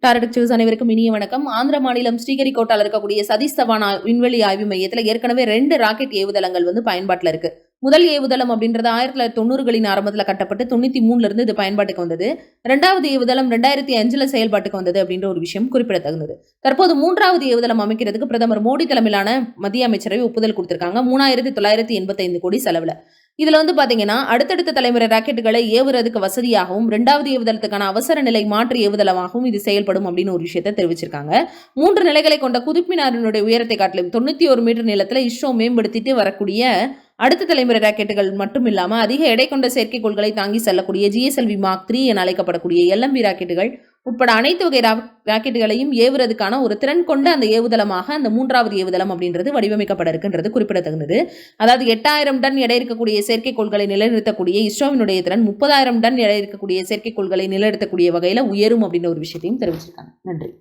Target news அனைவருக்கும் இனிய வணக்கம். ஆந்திர மாநிலம் ஸ்ரீஹரிகோட்டால இருக்கக்கூடிய சதீஷ் தவான் விண்வெளி ஆய்வு மையத்துல ஏற்கனவே 2 ராக்கெட் ஏவுதளங்கள் பயன்பாட்டுல இருக்கு. முதல் ஏவுதளம் அப்படின்றது 1990களின் ஆரம்பத்துல கட்டப்பட்டு 93ல இருந்து இது பயன்பாட்டுக்கு வந்தது. 2வது ஏவுதளம் 2005ல செயல்பாட்டுக்கு வந்தது அப்படின்ற ஒரு விஷயம் குறிப்பிடத்தகுந்தது. தற்போது 3வது ஏவுதளம் அமைக்கிறதுக்கு பிரதமர் மோடி தலைமையிலான மத்திய அமைச்சரவை ஒப்புதல் கொடுத்திருக்காங்க. 3985 கோடி செலவுல. இதுல பாத்தீங்கன்னா அடுத்தடுத்த தலைமுறை ராக்கெட்டுகளை ஏவுறதுக்கு வசதியாகவும் 2வது ஏவுதளத்துக்கான அவசர நிலை மாற்று ஏவுதளமாகவும் இது செயல்படும் அப்படின்னு ஒரு விஷயத்தை தெரிவிச்சிருக்காங்க. 3 நிலைகளை கொண்ட குதுப்பினாரினுடைய உயரத்தை காட்டிலும் 91 மீட்டர் நீளத்துல இஸ்ரோ மேம்படுத்திட்டு வரக்கூடிய அடுத்த தலைமுறை ராக்கெட்டுகள் மட்டும் இல்லாம அதிக எடை கொண்ட செயற்கைக்கோள்களை தாங்கி செல்லக்கூடிய GSLV Mark 3 என அழைக்கப்படக்கூடிய LMV ராக்கெட்டுகள் உட்பட அனைத்து வகை ராக்கெட்டுகளையும் ஏவுறதுக்கான ஒரு திறன் கொண்ட அந்த ஏவுதளமாக அந்த 3வது ஏவுதளம் அப்படின்றது வடிவமைக்கப்பட இருக்குன்றது குறிப்பிடத்தகுந்தது. அதாவது 8000 டன் எடை இருக்கக்கூடிய செயற்கைக்கோள்களை நிலைநிறுத்தக்கூடிய இஸ்ரோவினுடைய திறன் 30,000 டன் எடை இருக்கக்கூடிய செயற்கைக்கோள்களை நிலைநிறுத்தக்கூடிய வகையில உயரும் அப்படின்ற ஒரு விஷயத்தையும் தெரிவிச்சிருக்காங்க. நன்றி.